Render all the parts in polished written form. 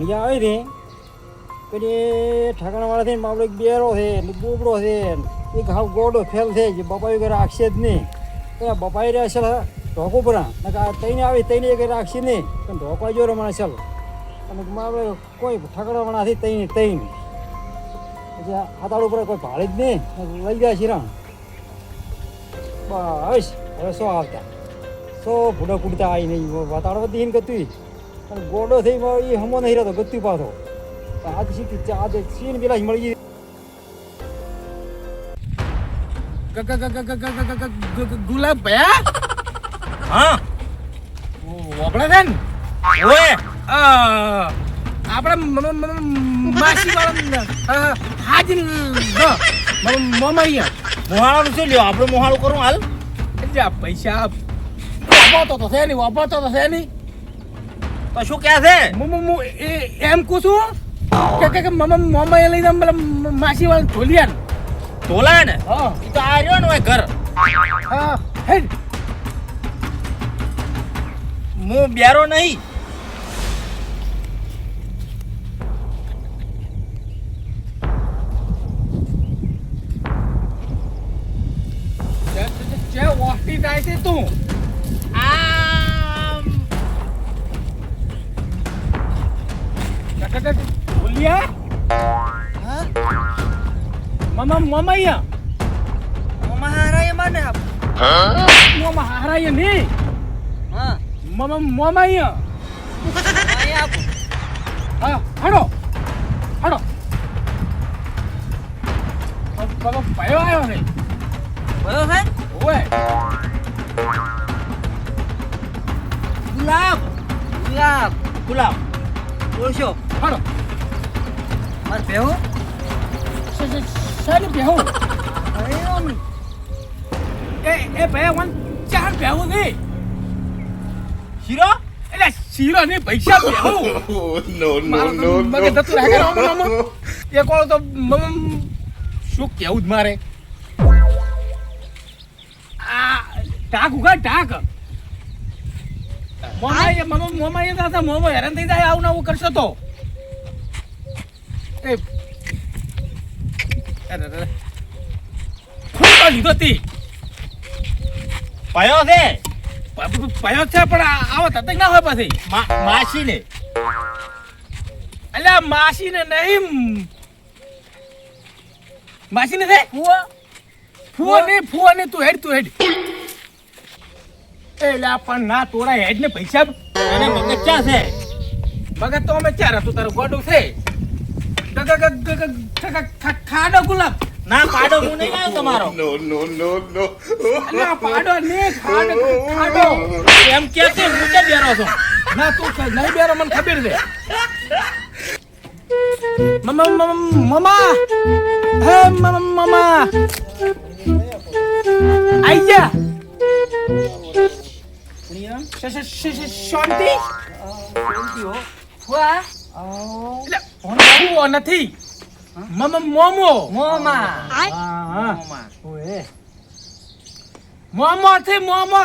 ભણિયા આવે ને પેલી ઠાકણાવાળા થઈને આપણે એક બેરો છે એટલે બોબડો છે એક હાવ ગોડો ફેલ છે જે બપાઈ વગેરે રાખશે જ નહીં પેલા બપાઈ રહ્યા છે ઢોકો પર તઈને આવી તઈને એક રાખશે નહીં પણ ઢોકવા જો રમણે ચાલ અને આપણે કોઈ ઠાકણાવાળાથી તઈને તઈને પછી હાથાળ ઉપર કોઈ ભાડે જ નહીં લઈ ગયા શિરણ બસ હવે શું આવતા સો ભૂડા કૂટતા આવી નહીં વાતાવરણ બધી એને ગતું અને ગોડો થઈ એ હમો નહીં રહેતો ગતું પાછો આજ શીખી આજે સીન પેલા મળી ગુલાબ ભયા હા ઓપડા છે ને ઓએ આપણે માસી વાળા હાજી મોમાઈયા મોહાળું શું લ્યો આપણે મોહાળું કરું હાલ પૈસા વાપરતો તો છે નહીં વાપરતો તો છે નહીં તો શું કહે છે એમ કહું છું કે મોમાઈએ લઈને પેલા માસી વાળા ઢોલિયા ઢોલાય ને હા એ તો આ રહ્યો ને હોય ઘર હા હેડ હું બેરો નહીં જે ઓસ્ટી જાય છે તું આમ બોલિયા હા મમાઈયા મહારાય મને આપ હા મહારાય નહીં હા મમાઈયા આપ હા હડો હડો બાબા પાયો આવ્યો છે પાયો છે ઓય ગુલાબ ગુલાબ ગુલાબ ઓછો હડો માર બેહો સાને બેહો એ ભાઈ વન ચાર બેહો ને શીરો એટલે શીરો ને પૈસા બેહો નો મગે તતું રહે રામ એ કોણ તો શું કેવું જ મારે આ ટાક ઉગા ટાક મોમાએ દાદા મોમો હેરાન થઈ જાય આવું નવું કરશો તો એ લીધો તી પયો છે પયો છે પણ આવો તતક ના હોય પછી માસી ને અલ્યા માસી ને નહીં માસી ને છે ફુવા ને તું હેડ એલા પણ ના તોરા હેડ ને પૈસા અને મગજ ક્યાં છે મગજ તો અમે ચાર હતું તારું ગોડું છે ખાડો ગુલાબ ના પાડો હું નહીં આવ્યો તમારો નો ના પાડો ને ખાડો એમ કે છે હું કે બેરો છો ના તું નહીં બેરો મને ખબર છે મમા હે મમા આઈ જા શાંતિ હો વાહ ઓ નથી મોમો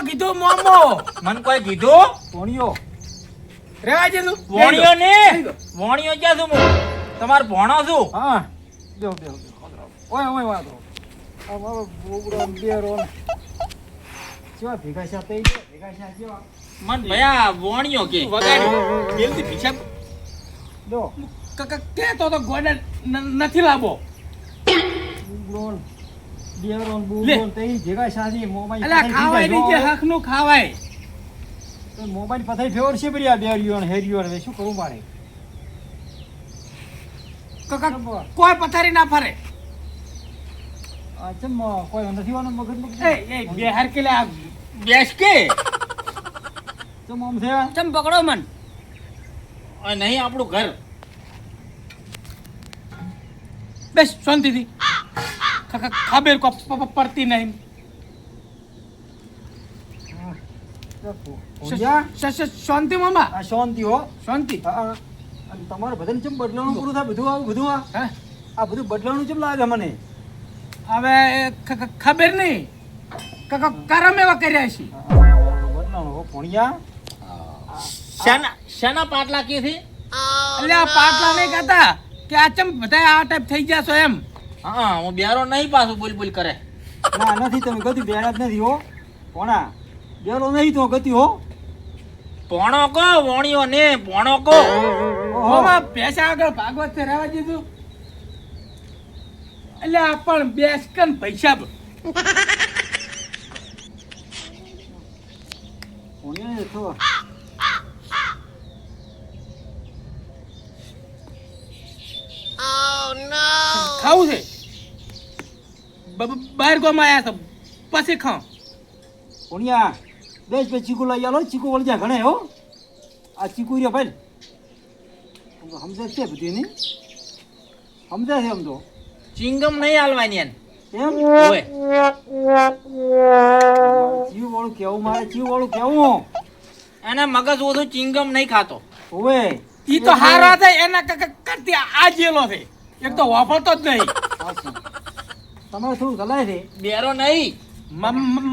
કીધું મોમો મન કોઈ કીધું ભોણિયો રેવા જે તું ભોણિયો ને ભોણિયો ક્યાં છું હું તમાર ભોણો છું હા દેવ ઓય વાતો આ બાબા બોબડો બેરો ને કેવા ભેગા છે તે ભેગા છે કેવા મન ભયા ભોણિયો કે વગાડી બેલથી પીછા દો કે તો ગોડા નથી લાવો બોલ બેરોન બોલ તે ભેગા સાજી મોબાઈલ અલા ખાવાય ની જે હક નું ખાવાય તો મોબાઈલ પથાઈ ફેવર છે બરિયા બેરિયો ને હેરિયો ને શું કરું મારે કાકા કોઈ પથારી ના ફરે ચમ કોઈ નથી વાનો મગજ એ બેહાર કે લે બેસ કે ચમ આમ છે ચમ પકડો મન ઓય નહીં આપણું ઘર બેસ શાંતિથી ખબર કો પડતી નહીં શાંતિ મામા શાંતિ હો શાંતિ તમારે બધાને ચમ બદલાવાનું પૂરું થાય બધું બધું આ બધું બદલાવાનું ચમ લાગે મને હવે ખબર નહીં કરમ એવા કર્યા છે બદલાવાનું હો ભણ્યા શાના પાટલા કે છે એટલે આ પાટલા નહીં કહેતા કે આ ચમ બધા આ ટાઈપ થઈ ગયા છો એમ. હા હું બેરો નહીં પાછું બોલ કરે. ના નથી તમે ગતિ બેડા જ નથી હો પોણા બેરો નહીં તો ગતિ હો પોણો કો વોણિયો ને પોણો કો. ઓહો. મામા પૈસા આગળ ભાગવત છે રહેવા દીધું. એટલે આ પણ બેસ કન પૈસા પોણીએ તો ખાવું છે. બહાર ગોમાં આવ્યા તો પછી ખાવ. પોણિયા બેસ બે ચીકુ લઈ આલો ચીકુ વળી જાય ઘણે હો આ ચીકુ રહ્યો ભાઈ સમજે છે બધી નહીં સમજે છે એમ તો ચિંગમ નહીં હાલવાની એને. એમ ઓય જીવ વાળું કેવું મારે જીવ વાળું કેવું એને મગજ ઓછું ચિંગમ નહીં ખાતો. ઓવે ઈ તો હારા થાય એના કરતી આ જેલો છે. એક તો વાપરતો જ નહીં. સાચું. તમારે થોડું ચલાય છે બેરો નહીં.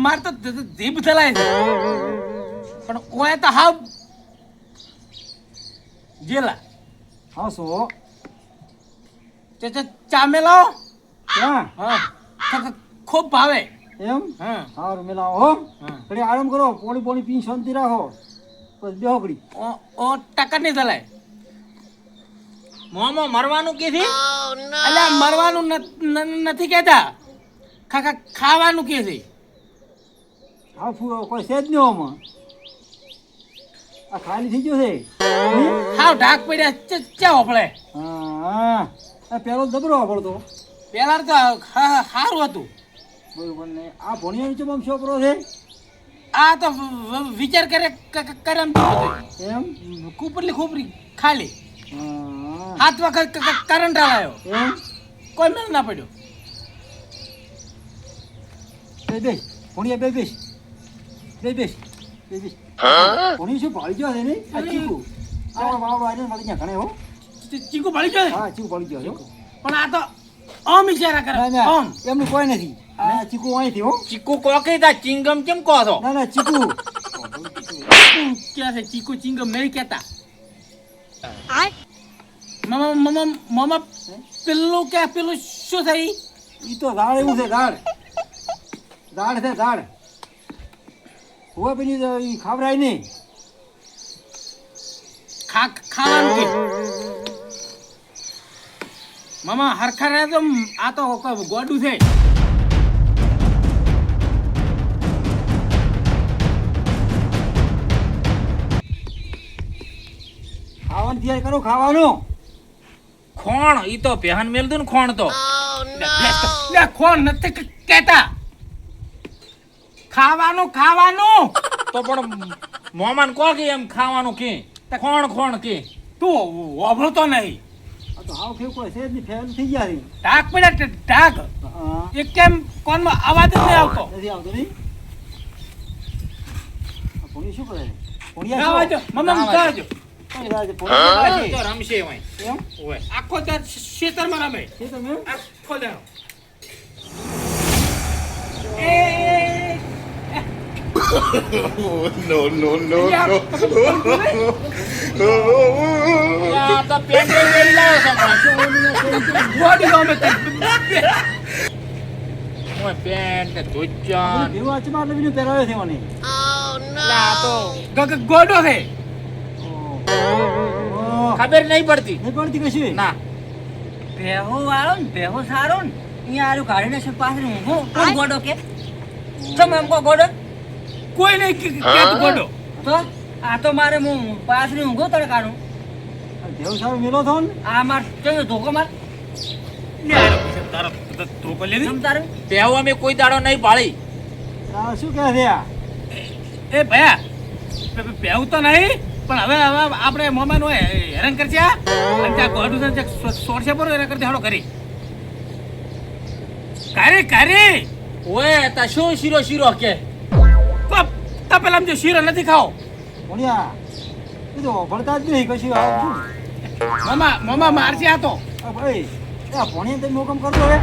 માર તો જીભ ચલાય છે પણ ઓય તો હાવ જેલા. હા શું ચામે લાવો. ક્યાં હા ખૂબ ભાવે. એમ હા સારું મેલાવો હો હા. ઘડી આરામ કરો પોણી પોણી પી શાંતિ રાખો પછી બેહો ઘડી ઓ ટક્કર નહીં ચલાય. મોમો મરવાનું કીધી. અલ્યા મરવાનું નથી કહેતા ખાવાનું કે છે. હા કોઈ છે જ નહીં આમાં આ ખાલી થઈ ગયો છે હાવ ઢાક પડ્યા ચા ઓફળે. હા આ પેલો જબરો વાપરતો પેલા તો સારું હતું. બરોબર ને આ ભણિયાનો ચમ આમ છોકરો છે આ તો વિચાર કરે એમ એમ કુપરલી ખોપરી ખાલી હા 7 વખત કરંટ આવ્યો એમ કોઈ મેળ ના પડ્યો. બે બેસ ભણિયા બે બેસ બે બેસ બે બેસ ભણી શું ભાળી ગયો છે ને આ ચીકુ આ વાવડો આને મળી ગયા ઘણે હો ચીકુ ભળી ગયો હા ચીકુ ભાળી ગયો છે પણ આ તો ઓમ ઈશારા કરે ના ના ઓમ. એમનું કોઈ નથી ના ચીકુ અહીંથી હો ચીકુ કોકી તા ચિંગમ કેમ કહો છો. ના ના ચીકુ ક્યાં છે ચીકુ ચિંગમ નહીં કહેતા. મામા પેલું કે પેલું શું થઈ. ઈ તો ઝાડ એવું છે ઝાડ ઝાડ છે ઝાડ હોય પેલી તો ઈ ખાવરાય નહીં ખાવાનું કે મામા હરખા રહે તો આ તો ગોડું છે. ખાવાનું તૈયાર કરો ખાવાનું ખોણ ઈ તો પહેન મેલતું ને ખોણ તો. લે કોણ નથી કહેતા. ખાવાનું ખાવાનું તો પણ મોમાન કો કે એમ ખાવાનું કે ખોણ ખોણ કે. તું વાપરો તો નહીં. આ તો હાવ કેવું કોઈ છે જ નહીં ફેલ થઈ ગયા છે ઢાક પડ્યા ઢાક હા એક કેમ કોનમાં અવાજ જ નહીં આવતો. નથી આવતો નહીં આ ભણી શું કરે છે જાવાજો મમ્મા જાવાજો. ભણી તો રમશે હોય. એમ ઓય આખો દર ખેતરમાં રમે છે તમે આખો દર. No, no, no, no. આ તો પેન્ટ પહેરી લાવ્યો છે પણ. ગોડી ગમે તે. ઓય પેન્ટ ધોચાન. ભેવા ચમાં લવીને પહેરાવે છે મને આ તો ગોડો છે. ઓહ ખબર નહીં પડતી. નહીં પડતી કશું ના બેહો વાળો ને બેહો સારો ને અહીંયા આરું કાઢીને છે પાછળ હું કોણ ગોડો કે ચમ એમ કો ગોડો કોઈ નહીં કે ગોડો. તો આ તો મારે હું પાછળ ઊંઘો તડકાનું ભેવ સારો મેલો થયો ને આ માર ચયો ધોકો માર લે આરો પૈસા તારા ધોકો લેવી. તમ તારે પહેવા અમે કોઈ દાડો નહીં પાળી. આ શું કહે છે આ એ ભયા પહેવું તો નહીં પણ હવે આપણે મોમાન હોય હેરાન કરશે અને ત્યાં ગોડું છે સોરશે પર એના કરતી હાલો કરી કરી ઓય તા શું શીરો શીરો કે. તો પેલા જે શીરો નથી ખાઓ. ભણ્યા એ તો ભણતા જ નહીં કશું આ શું મામા મારશે આ તો. આ ભાઈ આ ભણીએ તમે મોકમ કરતો હે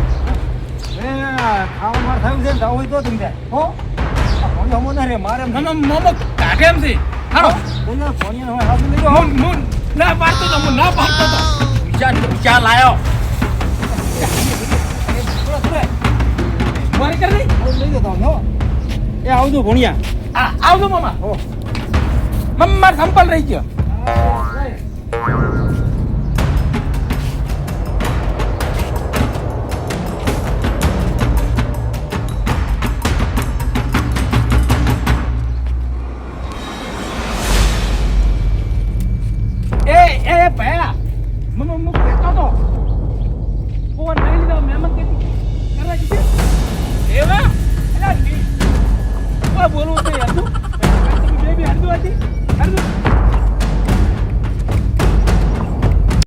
ખાવા માર થયું છે ને જાવું હોય તો તમે હો આ ભણી હમો ના રે મારે મામા કાઢે એમ છે હાલો ભણીએ હવે હાથ લઈ ગયો હું ના પાડતો તો હું ના પાડતો તો વિચાર લાયો મારી કર નહીં લઈ જતા હો એ આવજો ભણ્યા આ આવજો મામા હો મમ્મા સંપલ રહી ગયો આ,